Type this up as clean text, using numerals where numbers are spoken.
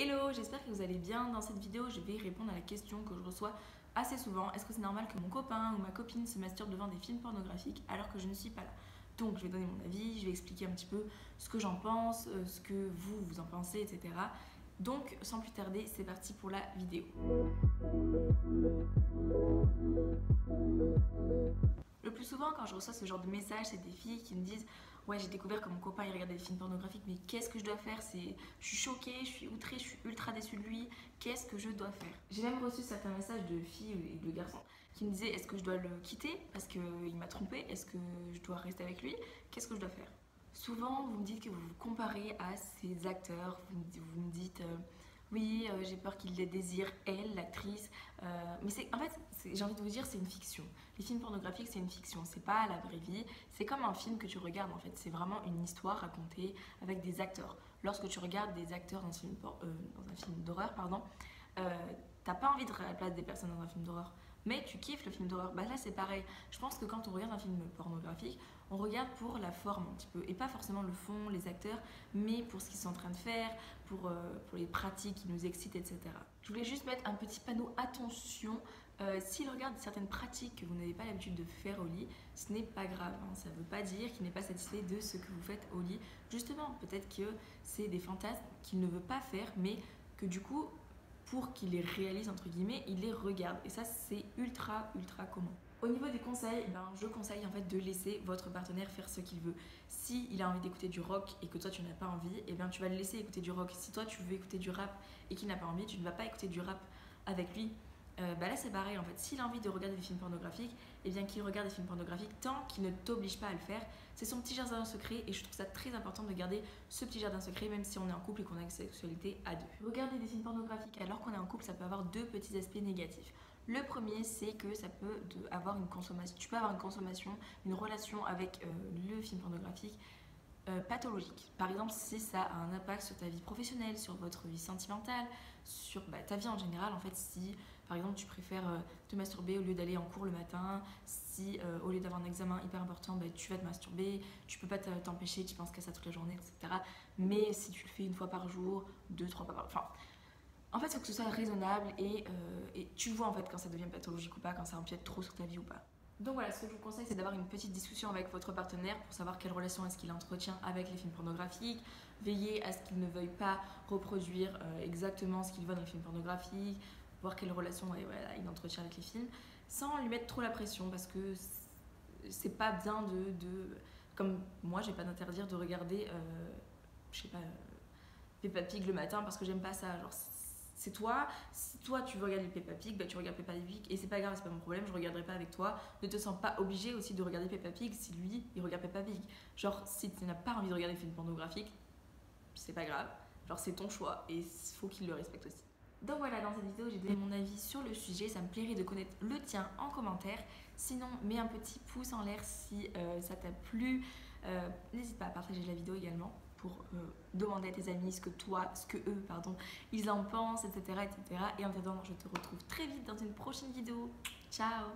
Hello, j'espère que vous allez bien. Dans cette vidéo, je vais répondre à la question que je reçois assez souvent. Est-ce que c'est normal que mon copain ou ma copine se masturbe devant des films pornographiques alors que je ne suis pas là? Donc je vais donner mon avis, je vais expliquer un petit peu ce que j'en pense, ce que vous en pensez, etc. Donc sans plus tarder, c'est parti pour la vidéo. Le plus souvent, quand je reçois ce genre de messages, c'est des filles qui me disent ouais, j'ai découvert que mon copain il regardait des films pornographiques, mais qu'est-ce que je dois faire? Je suis choquée, je suis outrée, je suis ultra déçue de lui, qu'est-ce que je dois faire? J'ai même reçu certains messages de filles et de garçons qui me disaient est-ce que je dois le quitter parce qu'il m'a trompée? Est-ce que je dois rester avec lui? Qu'est-ce que je dois faire? Souvent, vous me dites que vous vous comparez à ces acteurs, vous me dites oui, j'ai peur qu'il les désire, elle, l'actrice. Mais en fait, j'ai envie de vous dire, c'est une fiction. Les films pornographiques, c'est une fiction, c'est pas la vraie vie. C'est comme un film que tu regardes en fait. C'est vraiment une histoire racontée avec des acteurs. Lorsque tu regardes des acteurs dans un film d'horreur, pardon, t'as pas envie de à la place des personnes dans un film d'horreur, mais tu kiffes le film d'horreur. Bah là, c'est pareil. Je pense que quand on regarde un film pornographique, on regarde pour la forme un petit peu, et pas forcément le fond, les acteurs, mais pour ce qu'ils sont en train de faire, pour les pratiques qui nous excitent, etc. Je voulais juste mettre un petit panneau attention. S'il regarde certaines pratiques que vous n'avez pas l'habitude de faire au lit, ce n'est pas grave, hein. Ça ne veut pas dire qu'il n'est pas satisfait de ce que vous faites au lit. Justement, peut-être que c'est des fantasmes qu'il ne veut pas faire, mais que du coup, pour qu'il les réalise, entre guillemets, il les regarde. Et ça, c'est ultra commun. Au niveau des conseils, je conseille en fait de laisser votre partenaire faire ce qu'il veut. Si il a envie d'écouter du rock et que toi tu n'as pas envie, tu vas le laisser écouter du rock. Si toi tu veux écouter du rap et qu'il n'a pas envie, tu ne vas pas écouter du rap avec lui. Là c'est pareil en fait, s'il a envie de regarder des films pornographiques, qu'il regarde des films pornographiques tant qu'il ne t'oblige pas à le faire. C'est son petit jardin secret et je trouve ça très important de garder ce petit jardin secret même si on est en couple et qu'on a une sexualité à deux. Regarder des films pornographiques alors qu'on est en couple, ça peut avoir deux petits aspects négatifs. Le premier, c'est que ça peut avoir une consommation, tu peux avoir une consommation, une relation avec le film pornographique pathologique. Par exemple, si ça a un impact sur ta vie professionnelle, sur votre vie sentimentale, sur ta vie en général, en fait, si par exemple tu préfères te masturber au lieu d'aller en cours le matin, si au lieu d'avoir un examen hyper important, tu vas te masturber, tu peux pas t'empêcher, tu penses qu'à ça toute la journée, etc. Mais si tu le fais une fois par jour, deux, trois fois par jour, enfin, en fait, il faut que ce soit raisonnable et tu vois en fait quand ça devient pathologique ou pas, quand ça empiète trop sur ta vie ou pas. Donc voilà, ce que je vous conseille, c'est d'avoir une petite discussion avec votre partenaire pour savoir quelle relation est-ce qu'il entretient avec les films pornographiques. Veillez à ce qu'il ne veuille pas reproduire exactement ce qu'il voit dans les films pornographiques, voir quelle relation il entretient avec les films, sans lui mettre trop la pression parce que c'est pas bien comme moi, j'ai pas d'interdire de regarder, je sais pas, Peppa Pig le matin parce que j'aime pas ça. Genre, c'est toi, si toi tu veux regarder Peppa Pig, tu regardes Peppa Pig et c'est pas grave, c'est pas mon problème, je regarderai pas avec toi. Ne te sens pas obligé aussi de regarder Peppa Pig si lui il regarde Peppa Pig. Genre, si tu n'as pas envie de regarder des films pornographiques, c'est pas grave, genre c'est ton choix et il faut qu'il le respecte aussi. Donc voilà, dans cette vidéo, j'ai donné mon avis sur le sujet. Ça me plairait de connaître le tien en commentaire. Sinon, mets un petit pouce en l'air si ça t'a plu. N'hésite pas à partager la vidéo également pour demander à tes amis ce que eux, ils en pensent, etc., etc. Et en attendant, je te retrouve très vite dans une prochaine vidéo. Ciao!